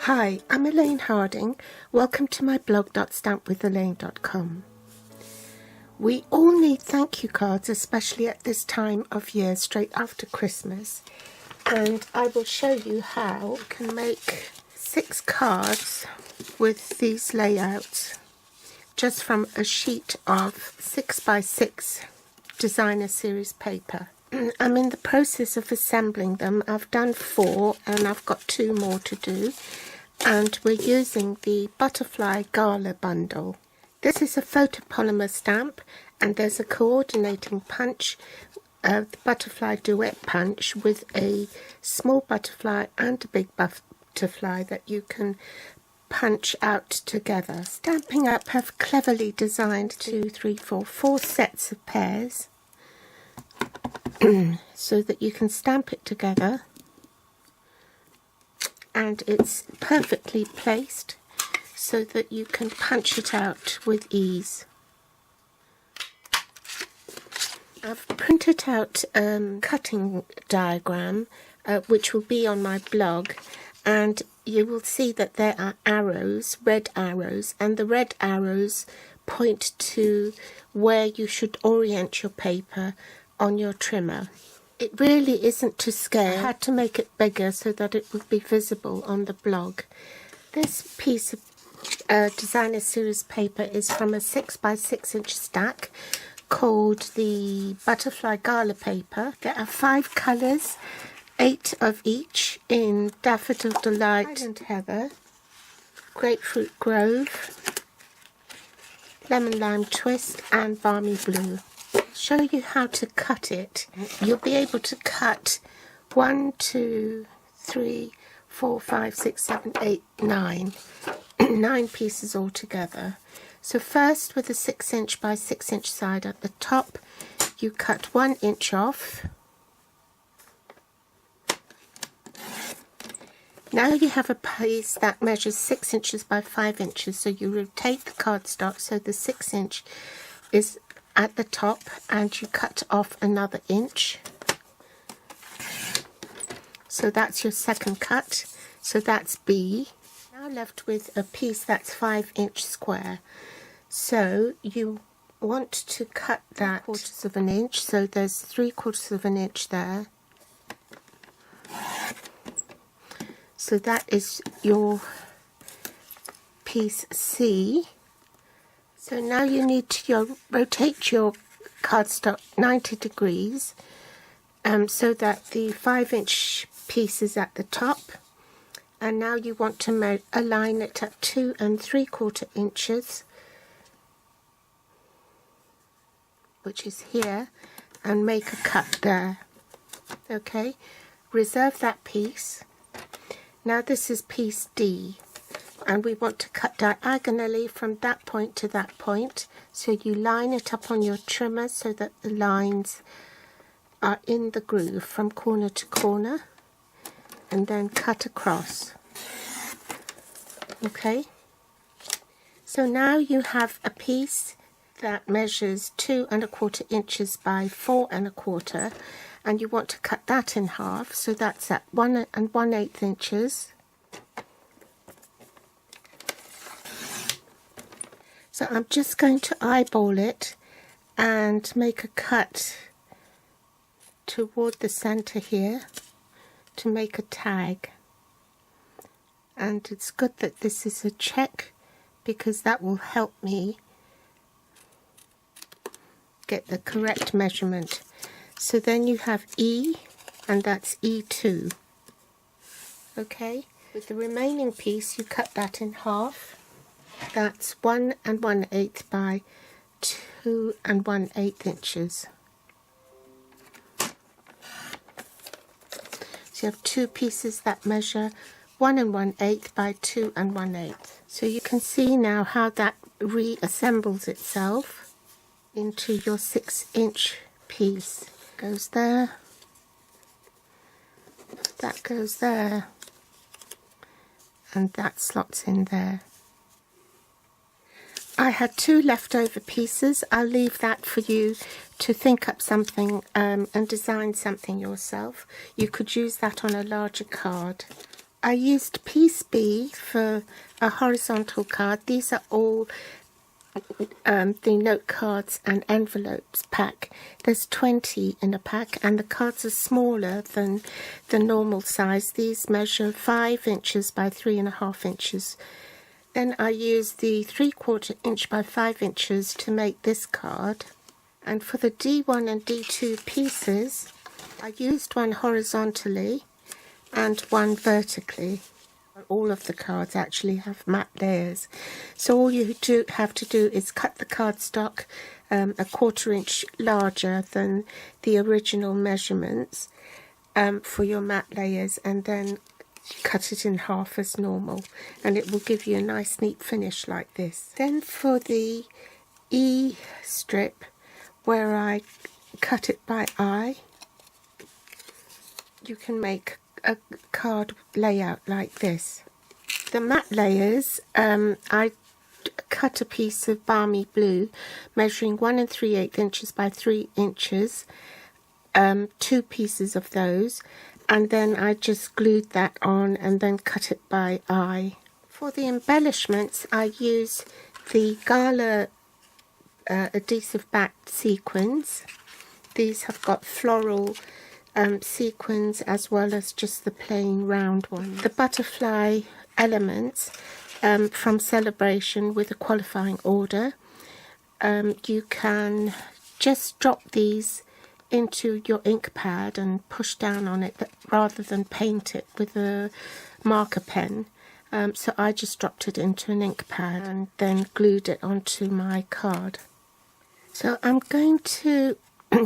Hi, I'm Elaine Harding. Welcome to my blog .stampwithelaine.com. We all need thank you cards, especially at this time of year, straight after Christmas. And I will show you how you can make 6 cards with these layouts just from a sheet of 6x6 designer series paper. I'm in the process of assembling them. I've done 4 and I've got 2 more to do. And we're using the Butterfly Gala bundle. This is a photopolymer stamp and there's a coordinating punch, the butterfly duet punch with a small butterfly and a big butterfly that you can punch out together. Stamping Up have cleverly designed 4 sets of pairs so that you can stamp it together. And it's perfectly placed so that you can punch it out with ease. I've printed out a cutting diagram which will be on my blog, and you will see that there are arrows, red arrows, and the red arrows point to where you should orient your paper on your trimmer. It really isn't to scale. I had to make it bigger so that it would be visible on the blog. This piece of designer series paper is from a 6x6 inch stack called the Butterfly Gala paper. There are 5 colours, 8 of each in Daffodil Delight, Highland Heather, Grapefruit Grove, Lemon Lime Twist and Balmy Blue. Show you how to cut it. You'll be able to cut 1, 2, 3, 4, 5, 6, 7, 8, 9 9 pieces altogether. So first, with a 6 inch by 6 inch side at the top, you cut 1 inch off. Now you have a piece that measures 6 inches by 5 inches, so you rotate the cardstock so the 6 inch is at the top and you cut off another inch. So that's your second cut. So that's B. Now left with a piece that's 5 inch square. So you want to cut that 1/4 of an inch. So there's 3/4 of an inch there. So that is your piece C. So now you need to rotate your cardstock 90 degrees so that the 5 inch piece is at the top. And now you want to align it at 2 3/4 inches, which is here, and make a cut there. Okay, reserve that piece. Now this is piece D. And we want to cut diagonally from that point to that point. So you line it up on your trimmer so that the lines are in the groove from corner to corner, and then cut across. Okay, so now you have a piece that measures 2 1/4 inches by 4 1/4, and you want to cut that in half, so that's at 1 1/8 inches. So I'm just going to eyeball it and make a cut toward the center here to make a tag. And it's good that this is a check because that will help me get the correct measurement. So then you have E, and that's E2. Okay, with the remaining piece you cut that in half. That's 1 1/8 by 2 1/8 inches. So you have 2 pieces that measure 1 1/8 by 2 1/8. So you can see now how that reassembles itself into your 6 inch piece. Goes there, that goes there, and that slots in there. I had 2 leftover pieces. I'll leave that for you to think up something and design something yourself. You could use that on a larger card I used piece B for a horizontal card. These are all the note cards and envelopes pack. There's 20 in a pack, and the cards are smaller than the normal size. These measure 5 inches by 3.5 inches. Then I use the 3/4 inch by 5 inches to make this card. And for the D1 and D2 pieces, I used one horizontally and one vertically. All of the cards actually have matte layers, so all you have to do is cut the cardstock a 1/4 inch larger than the original measurements for your matte layers, and then cut it in half as normal, and it will give you a nice neat finish like this. Then for the E strip, where I cut it by eye, you can make a card layout like this. The matte layers, I cut a piece of balmy blue measuring 1 3/8 inches by 3 inches, 2 pieces of those, and then I just glued that on and then cut it by eye. For the embellishments, I use the Gala adhesive backed sequins. These have got floral sequins as well as just the plain round one. The butterfly elements from Celebration with a qualifying order. You can just drop these into your ink pad and push down on it rather than paint it with a marker pen. So I just dropped it into an ink pad and then glued it onto my card. So I'm going to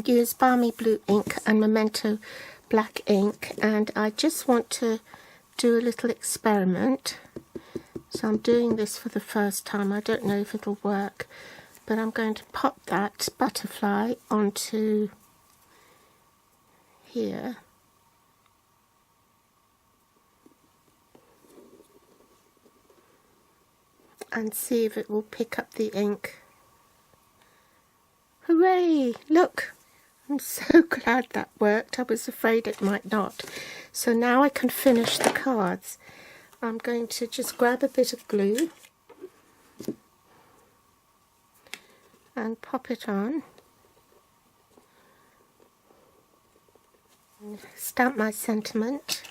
use balmy blue ink and Memento black ink, and I just want to do a little experiment. So I'm doing this for the first time. I don't know if it'll work, but I'm going to pop that butterfly onto here. And see if it will pick up the ink. Hooray! Look! I'm so glad that worked. I was afraid it might not. So now I can finish the cards. I'm going to just grab a bit of glue and pop it on. And stamp my sentiment.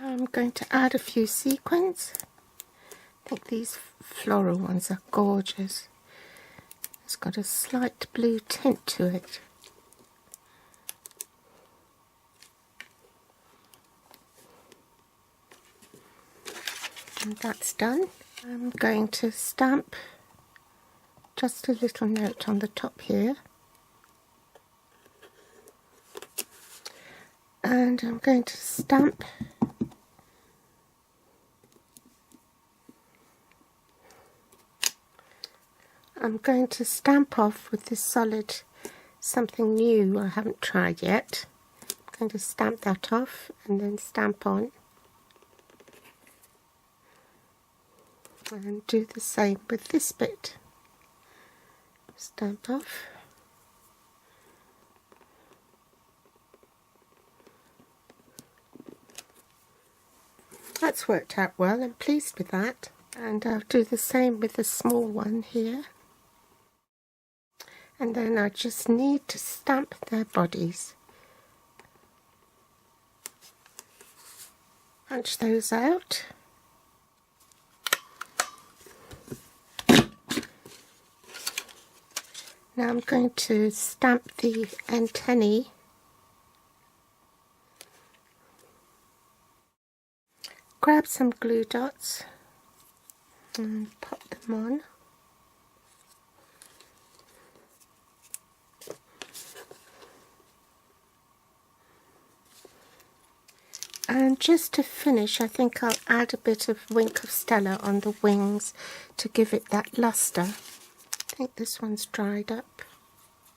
I'm going to add a few sequins. I think these floral ones are gorgeous. It's got a slight blue tint to it. And that's done. I'm going to stamp just a little note on the top here. And I'm going to stamp off with this solid something new I haven't tried yet. I'm going to stamp that off and then stamp on. And do the same with this bit. Stamp off. That's worked out well. I'm pleased with that. And I'll do the same with the small one here. And then I just need to stamp their bodies. Punch those out. Now I'm going to stamp the antennae. Grab some glue dots and pop them on. And just to finish, I think I'll add a bit of Wink of Stella on the wings to give it that luster. I think this one's dried up.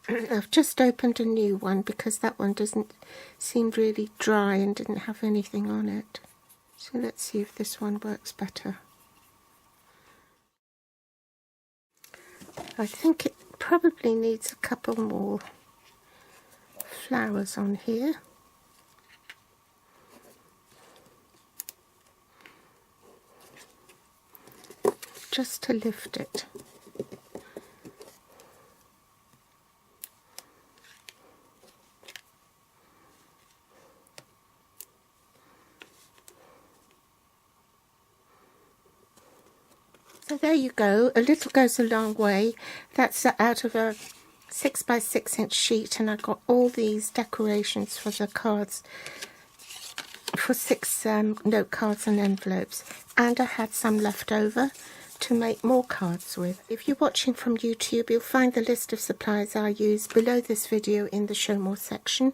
I've just opened a new one because that one doesn't seem really dry and didn't have anything on it. So let's see if this one works better. I think it probably needs a couple more flowers on here. Just to lift it. So there you go, a little goes a long way. That's out of a 6 by 6 inch sheet, and I got all these decorations for the cards, for 6 note cards and envelopes, and I had some left over to make more cards with. If you're watching from YouTube, you'll find the list of supplies I use below this video in the Show More section,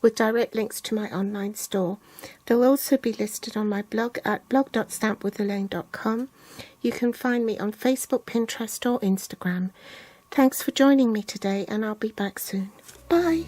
with direct links to my online store. They'll also be listed on my blog at blog.stampwithelaine.com. You can find me on Facebook, Pinterest or Instagram. Thanks for joining me today, and I'll be back soon. Bye!